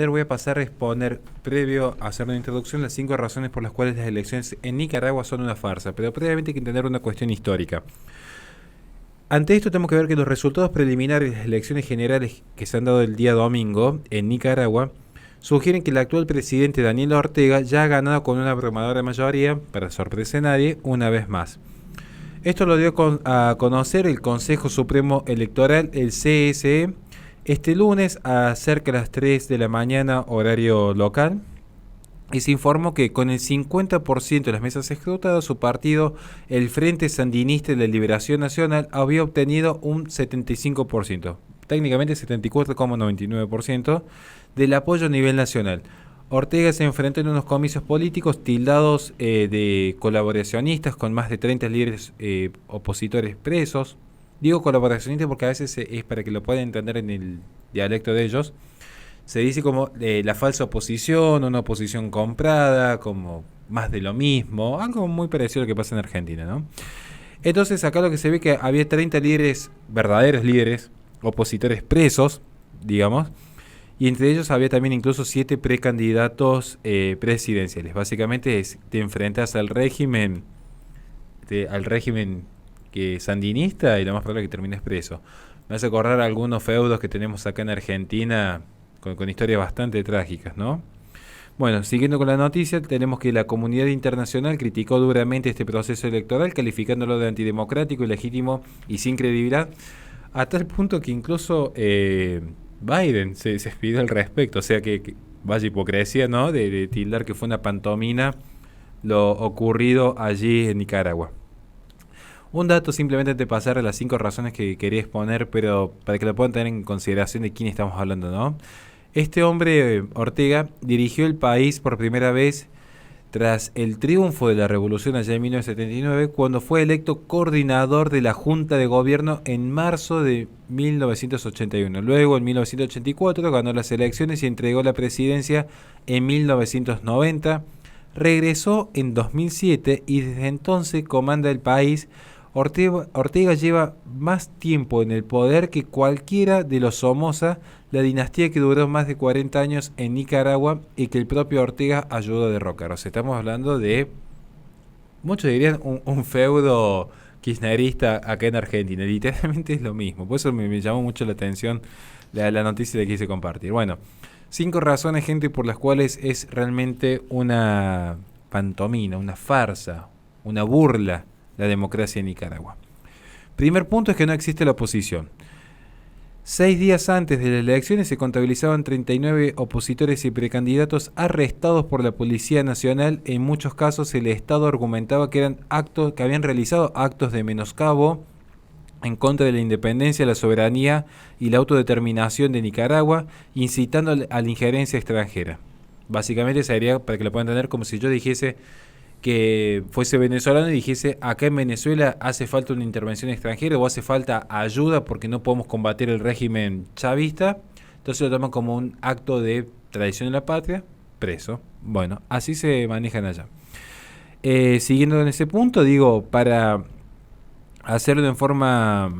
Voy a pasar a exponer, previo a hacer una introducción, las 5 razones por las cuales las elecciones en Nicaragua son una farsa, pero previamente hay que entender una cuestión histórica. Ante esto tenemos que ver que los resultados preliminares de las elecciones generales que se han dado el día domingo en Nicaragua sugieren que el actual presidente Daniel Ortega ya ha ganado con una abrumadora mayoría, para sorpresa de nadie, una vez más. Esto lo dio a conocer el Consejo Supremo Electoral, el CSE, este lunes a cerca de las 3 de la mañana, horario local, y se informó que con el 50% de las mesas escrutadas, su partido, el Frente Sandinista de la Liberación Nacional, había obtenido un 75%, técnicamente 74,99% del apoyo a nivel nacional. Ortega se enfrentó en unos comicios políticos tildados de colaboracionistas, con más de 30 líderes opositores presos. Digo colaboracionistas porque a veces es para que lo puedan entender en el dialecto de ellos. Se dice como la falsa oposición, una oposición comprada, como más de lo mismo, algo muy parecido a lo que pasa en Argentina, ¿no? Entonces acá lo que se ve que había 30 líderes, verdaderos líderes, opositores presos, digamos, y entre ellos había también incluso 7 precandidatos presidenciales. Básicamente te enfrentas al régimen, que sandinista, y lo más probable es que termines preso. Me hace acordar algunos feudos que tenemos acá en Argentina con historias bastante trágicas, ¿no? Bueno, siguiendo con la noticia, tenemos que la comunidad internacional criticó duramente este proceso electoral, calificándolo de antidemocrático, ilegítimo y sin credibilidad, a tal punto que incluso Biden se expidió al respecto. O sea que vaya hipocresía, ¿no? De tildar que fue una pantomima lo ocurrido allí en Nicaragua. Un dato simplemente de pasar a las 5 razones que quería exponer, pero para que lo puedan tener en consideración de quién estamos hablando, ¿no? Este hombre, Ortega, dirigió el país por primera vez tras el triunfo de la revolución allá en 1979, cuando fue electo coordinador de la Junta de Gobierno en marzo de 1981. Luego, en 1984, ganó las elecciones y entregó la presidencia en 1990. Regresó en 2007 y desde entonces comanda el país. Ortega lleva más tiempo en el poder que cualquiera de los Somoza, la dinastía que duró más de 40 años en Nicaragua y que el propio Ortega ayudó a derrocar. O sea, estamos hablando de, muchos dirían, un feudo kirchnerista acá en Argentina. Literalmente es lo mismo. Por eso me llamó mucho la atención la noticia que quise compartir. Bueno, 5 razones, gente, por las cuales es realmente una pantomima, una farsa, una burla la democracia en Nicaragua. Primer punto es que no existe la oposición. 6 días antes de las elecciones se contabilizaban 39 opositores y precandidatos arrestados por la Policía Nacional. En muchos casos el Estado argumentaba que eran actos que habían realizado actos de menoscabo en contra de la independencia, la soberanía y la autodeterminación de Nicaragua, incitando a la injerencia extranjera. Básicamente sería, para que lo puedan entender, como si yo dijese que fuese venezolano y dijese: acá en Venezuela hace falta una intervención extranjera o hace falta ayuda porque no podemos combatir el régimen chavista. Entonces lo toman como un acto de traición de la patria, preso. Bueno, así se manejan allá. Siguiendo en ese punto, digo, para hacerlo en forma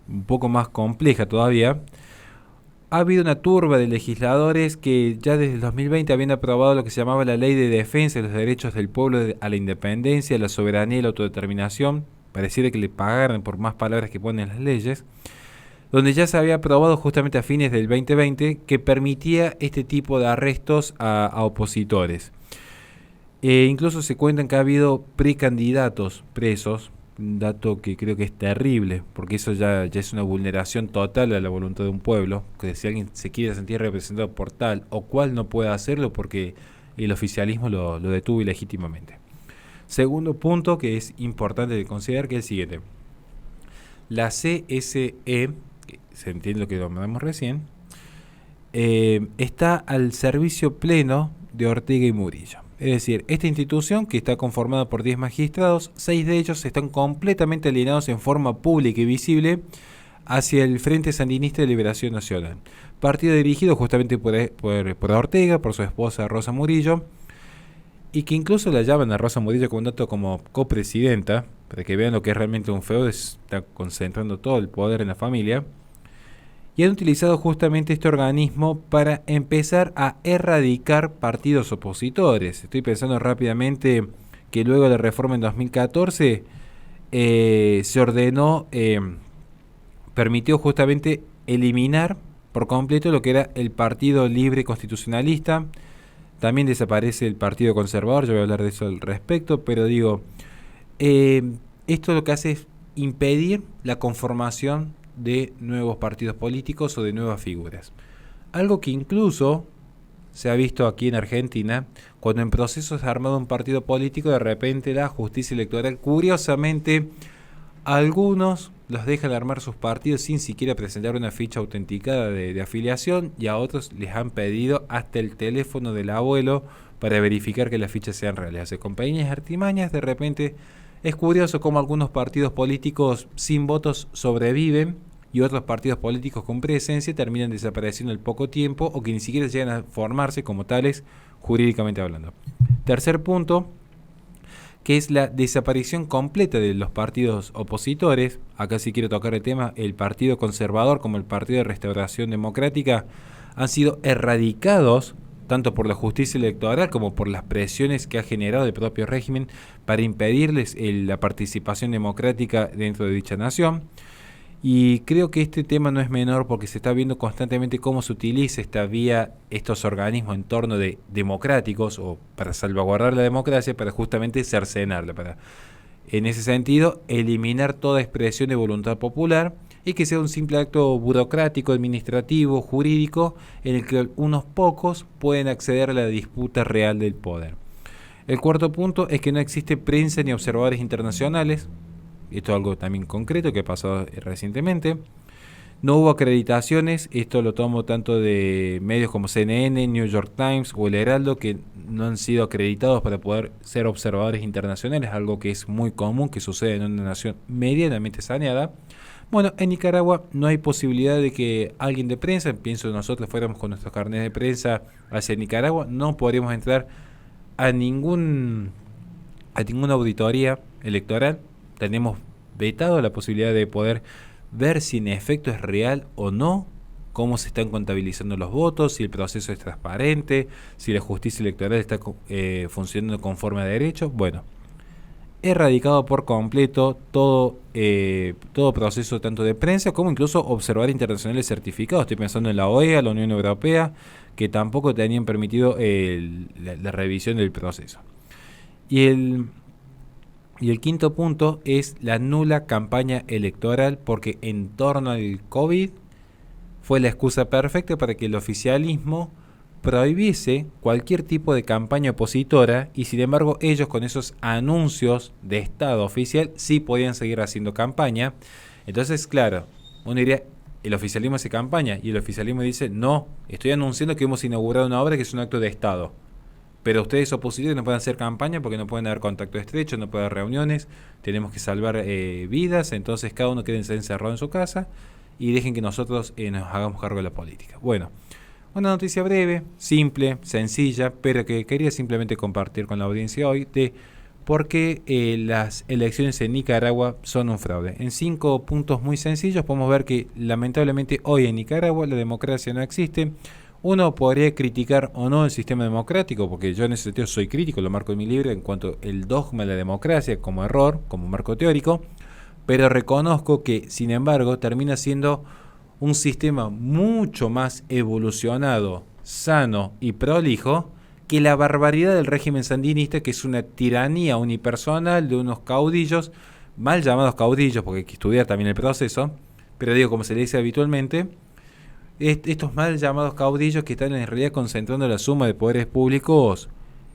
un poco más compleja todavía, ha habido una turba de legisladores que ya desde el 2020 habían aprobado lo que se llamaba la Ley de Defensa de los Derechos del Pueblo a la Independencia, la Soberanía y la Autodeterminación. Pareciera que le pagaran por más palabras que ponen las leyes, donde ya se había aprobado justamente a fines del 2020 que permitía este tipo de arrestos a opositores. Incluso se cuentan que ha habido precandidatos presos, un dato que creo que es terrible, porque eso ya es una vulneración total a la voluntad de un pueblo, que si alguien se quiere sentir representado por tal o cual no puede hacerlo porque el oficialismo lo detuvo ilegítimamente. Segundo punto que es importante de considerar, que es el siguiente: la CSE, que se entiende lo que nombramos recién, está al servicio pleno de Ortega y Murillo. Es decir, esta institución, que está conformada por 10 magistrados, 6 de ellos están completamente alineados en forma pública y visible hacia el Frente Sandinista de Liberación Nacional, partido dirigido justamente por Ortega, por su esposa Rosa Murillo, y que incluso la llaman a Rosa Murillo con un dato como copresidenta, para que vean lo que es realmente un feudo, está concentrando todo el poder en la familia. y han utilizado justamente este organismo para empezar a erradicar partidos opositores. Estoy pensando rápidamente que luego de la reforma en 2014 se ordenó, permitió justamente eliminar por completo lo que era el Partido Libre Constitucionalista. También desaparece el Partido Conservador, yo voy a hablar de eso al respecto, pero digo, esto lo que hace es impedir la conformación de nuevos partidos políticos o de nuevas figuras. Algo que incluso se ha visto aquí en Argentina, cuando en proceso se ha armado un partido político, de repente la justicia electoral, curiosamente, algunos los dejan armar sus partidos sin siquiera presentar una ficha autenticada de afiliación, y a otros les han pedido hasta el teléfono del abuelo para verificar que las fichas sean reales. O sea, con pequeñas artimañas, de repente es curioso cómo algunos partidos políticos sin votos sobreviven y otros partidos políticos con presencia terminan desapareciendo en poco tiempo o que ni siquiera llegan a formarse como tales jurídicamente hablando. Tercer punto, que es la desaparición completa de los partidos opositores. Acá sí quiero tocar el tema, el Partido Conservador como el Partido de Restauración Democrática han sido erradicados tanto por la justicia electoral como por las presiones que ha generado el propio régimen para impedirles la participación democrática dentro de dicha nación. Y creo que este tema no es menor porque se está viendo constantemente cómo se utiliza esta vía, estos organismos en torno de democráticos o para salvaguardar la democracia, para justamente cercenarla, para, en ese sentido, eliminar toda expresión de voluntad popular y que sea un simple acto burocrático, administrativo, jurídico, en el que unos pocos pueden acceder a la disputa real del poder. El cuarto punto es que no existe prensa ni observadores internacionales. Esto es algo también concreto que ha pasado recientemente. No hubo acreditaciones, esto lo tomo tanto de medios como CNN, New York Times o El Heraldo, que no han sido acreditados para poder ser observadores internacionales, algo que es muy común, que sucede en una nación medianamente saneada. Bueno, en Nicaragua no hay posibilidad de que alguien de prensa, pienso nosotros fuéramos con nuestros carnets de prensa hacia Nicaragua, no podríamos entrar a ninguna auditoría electoral. Tenemos vetado la posibilidad de poder ver si en efecto es real o no, cómo se están contabilizando los votos, si el proceso es transparente, si la justicia electoral está funcionando conforme a derecho. Bueno, erradicado por completo todo proceso tanto de prensa como incluso observadores internacionales certificados. Estoy pensando en la OEA, la Unión Europea, que tampoco tenían permitido la revisión del proceso. Y el quinto punto es la nula campaña electoral, porque en torno al COVID fue la excusa perfecta para que el oficialismo prohibiese cualquier tipo de campaña opositora y sin embargo ellos con esos anuncios de Estado oficial sí podían seguir haciendo campaña. Entonces, claro, uno diría, el oficialismo hace campaña y el oficialismo dice, no, estoy anunciando que hemos inaugurado una obra que es un acto de Estado. Pero ustedes opositores no pueden hacer campaña porque no pueden haber contacto estrecho, no pueden haber reuniones, tenemos que salvar vidas, entonces cada uno quede encerrado en su casa y dejen que nosotros nos hagamos cargo de la política. Bueno, una noticia breve, simple, sencilla, pero que quería simplemente compartir con la audiencia hoy de por qué las elecciones en Nicaragua son un fraude. En 5 puntos muy sencillos podemos ver que lamentablemente hoy en Nicaragua la democracia no existe. Uno podría criticar o no el sistema democrático, porque yo en ese sentido soy crítico, lo marco en mi libro en cuanto al dogma de la democracia como error, como marco teórico, pero reconozco que, sin embargo, termina siendo un sistema mucho más evolucionado, sano y prolijo que la barbaridad del régimen sandinista, que es una tiranía unipersonal de unos caudillos, mal llamados caudillos, porque hay que estudiar también el proceso, pero digo, como se le dice habitualmente, estos mal llamados caudillos que están en realidad concentrando la suma de poderes públicos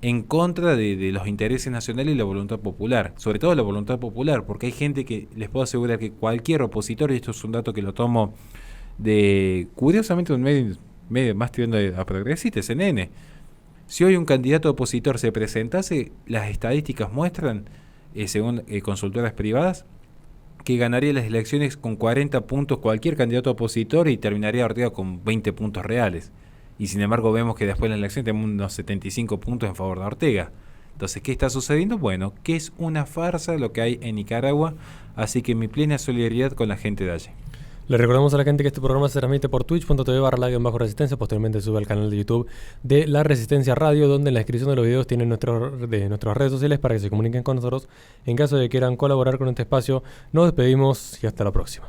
en contra de los intereses nacionales y la voluntad popular, sobre todo la voluntad popular, porque hay gente que les puedo asegurar que cualquier opositor, y esto es un dato que lo tomo de, curiosamente, un medio más tirando a progresista, CNN. Si hoy un candidato opositor se presentase, las estadísticas muestran, según consultoras privadas, que ganaría las elecciones con 40 puntos cualquier candidato opositor y terminaría Ortega con 20 puntos reales. Y sin embargo vemos que después de la elección tenemos unos 75 puntos en favor de Ortega. Entonces, ¿qué está sucediendo? Bueno, que es una farsa lo que hay en Nicaragua, así que mi plena solidaridad con la gente de allí. Le recordamos a la gente que este programa se transmite por twitch.tv/la-resistencia, posteriormente sube al canal de YouTube de La Resistencia Radio, donde en la descripción de los videos tienen nuestras redes sociales para que se comuniquen con nosotros. En caso de que quieran colaborar con este espacio, nos despedimos y hasta la próxima.